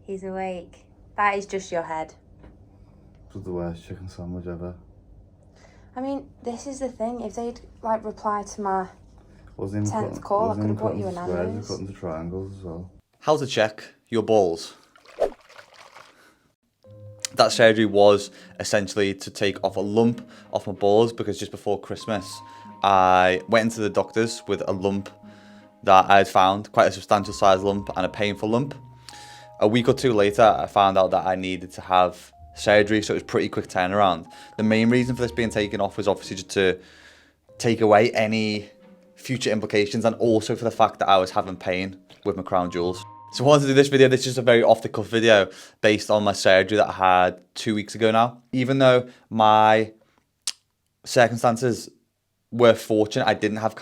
He's awake. That is just your head. It was the worst chicken sandwich ever. I mean, this is the thing. If they'd, like, replied to my Wasn't even 10th call, I could have brought you a squares, we Nando's. cut into triangles as well. How to check your balls. That surgery was essentially to take off a lump off my balls because just before Christmas, I went into the doctors with a lump that I had found, quite a substantial size lump and a painful lump. A week or two later, I found out that I needed to have surgery, so it was a pretty quick turnaround. The main reason for this being taken off was obviously just to take away any future implications and also for the fact that I was having pain with my crown jewels. So I wanted to do this video. This is just a very off-the-cuff video based on my surgery that I had 2 weeks ago now. Even though my circumstances were fortunate, I didn't have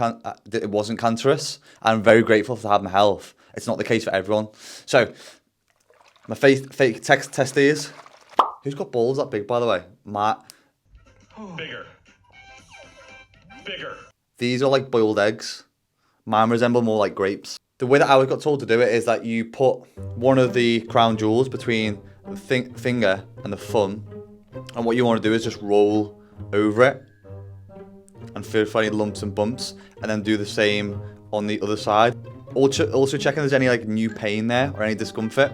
it wasn't cancerous. I'm very grateful for having health. It's not the case for everyone. So my fake testes. Who's got balls that big, by the way? Matt. Bigger. Bigger. These are like boiled eggs. Mine resemble more like grapes. The way that I got told to do it is that you put one of the crown jewels between the finger and the thumb, and what you want to do is just roll over it and feel for any lumps and bumps, and then do the same on the other side. Also checking if there's any like new pain there or any discomfort.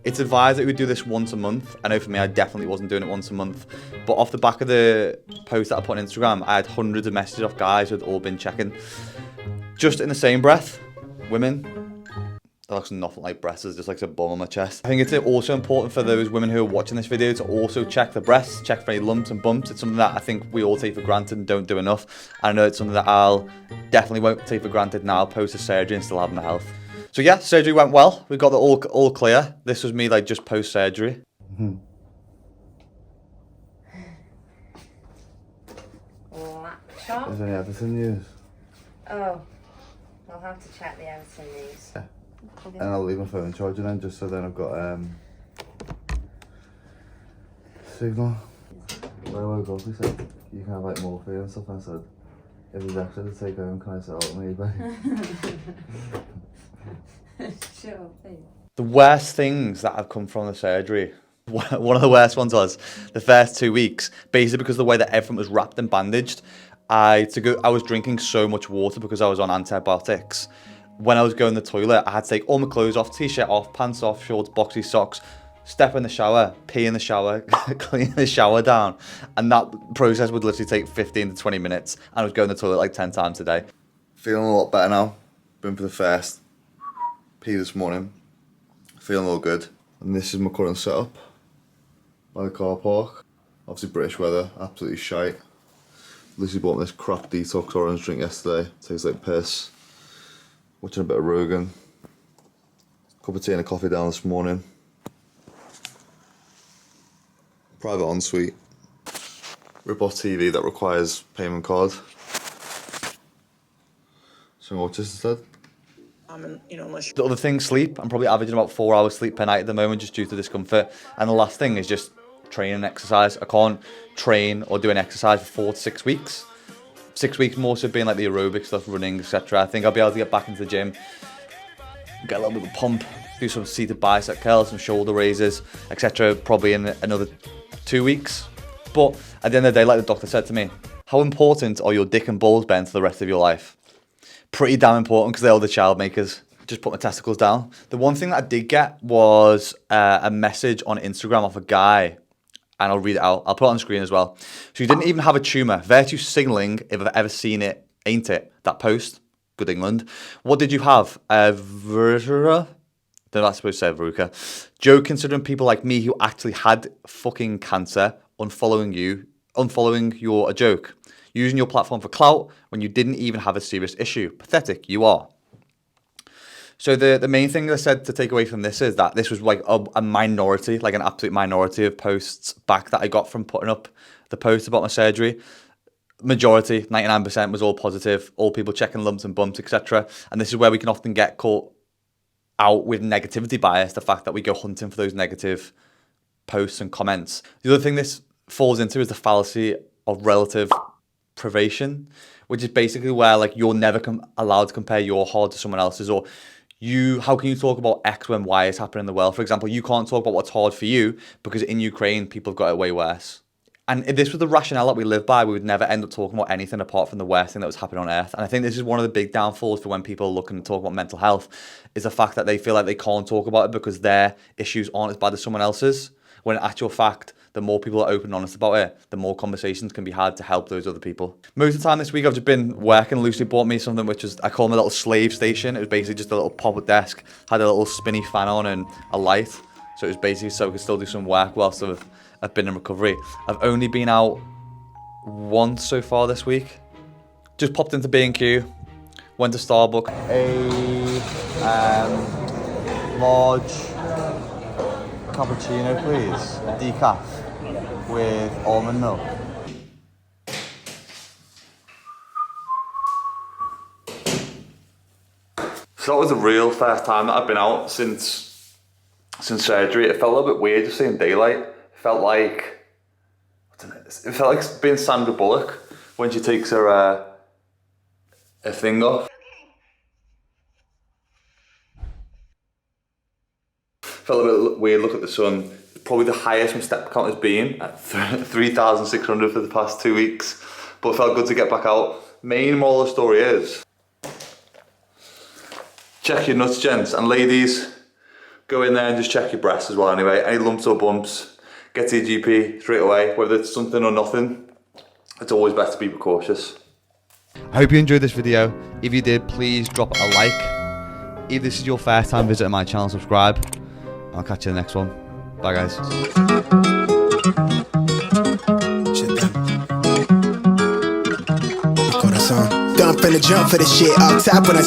It's advised that we do this once a month. I know for me, I definitely wasn't doing it once a month. But off the back of the post that I put on Instagram, I had hundreds of messages off guys who had all been checking. Just in the same breath, women, that looks nothing like breasts, it's just like a bum on my chest. I think it's also important for those women who are watching this video to also check the breasts, check for any lumps and bumps. It's something that I think we all take for granted and don't do enough. I know it's something that I'll definitely won't take for granted now post the surgery and still having my health. So yeah, surgery went well. We got it all clear. This was me like just post surgery. Laptop? Is there any Everton news? Oh, I'll have to check the Everton news. Yeah. And I'll leave my phone charging then, just so then I've got signal. When I woke up, he said you can have like morphine and stuff. And I said, if there's extra to take home, can I sell it on eBay? Sure, please. The worst things that have come from the surgery. One of the worst ones was the first 2 weeks, basically because of the way that everything was wrapped and bandaged. I was drinking so much water because I was on antibiotics. When I was going to the toilet, I had to take all my clothes off, t-shirt off, pants off, shorts, boxy socks, step in the shower, pee in the shower, clean the shower down. And that process would literally take 15 to 20 minutes. And I was going to the toilet like 10 times a day. Feeling a lot better now. Been for the first pee this morning. Feeling all good. And this is my current setup by the car park. Obviously British weather, absolutely shite. Lucy bought me this crap detox orange drink yesterday. Tastes like piss. Watching a bit of Rogan. Cup of tea and a coffee down this morning. Private ensuite. Rip-off TV that requires payment card. So watch this instead. The other thing, sleep. I'm probably averaging about 4 hours sleep per night at the moment just due to discomfort. And the last thing is just training and exercise. I can't train or do an exercise for 4 to 6 weeks. 6 weeks more so being like the aerobic stuff, running, etc. I think I'll be able to get back into the gym, get a little bit of a pump, do some seated bicep curls, some shoulder raises, etc. probably in another 2 weeks. But at the end of the day, like the doctor said to me, how important are your dick and balls, Ben, for the rest of your life? Pretty damn important because they're all the child makers. Just put my testicles down. The one thing that I did get was a message on Instagram off a guy, and I'll read it out. I'll put it on the screen as well. So you didn't even have a tumour. Virtue signalling, if I've ever seen it, ain't it? That post. Good England. What did you have? Verruca? They're not supposed to say verruca. Joe, considering people like me who actually had fucking cancer, unfollowing you're a joke. Using your platform for clout when you didn't even have a serious issue. Pathetic, you are. So the main thing I said to take away from this is that this was like a minority, like an absolute minority of posts back that I got from putting up the post about my surgery. Majority, 99% was all positive, all people checking lumps and bumps, etc. And this is where we can often get caught out with negativity bias, the fact that we go hunting for those negative posts and comments. The other thing this falls into is the fallacy of relative privation, which is basically where like you're never allowed to compare your hard to someone else's, or how can you talk about X when Y is happening in the world? For example, you can't talk about what's hard for you because in Ukraine, people have got it way worse. And if this was the rationale that we live by, we would never end up talking about anything apart from the worst thing that was happening on earth. And I think this is one of the big downfalls for when people are looking to talk about mental health, is the fact that they feel like they can't talk about it because their issues aren't as bad as someone else's. When in actual fact, the more people are open and honest about it, the more conversations can be had to help those other people. Most of the time this week, I've just been working. Lucy bought me something which is, I call my little slave station. It was basically just a little pop-up desk, had a little spinny fan on and a light. So it was basically so I could still do some work whilst I've been in recovery. I've only been out once so far this week. Just popped into B&Q, went to Starbucks. A large cappuccino, please. Decaf with almond milk. So that was the real first time that I've been out since surgery. It felt a little bit weird just seeing daylight. It felt like being Sandra Bullock when she takes her thing off. Felt a bit weird, look at the sun. Probably the highest my step count has been at 3,600 for the past 2 weeks. But it felt good to get back out. Main moral of the story is, check your nuts, gents, and ladies, go in there and just check your breasts as well anyway. Any lumps or bumps, get to your GP straight away, whether it's something or nothing. It's always best to be precautious. I hope you enjoyed this video. If you did, please drop a like. If this is your first time visiting my channel, subscribe. I'll catch you in the next one. Bye guys. Dump and jump for the shit up top when I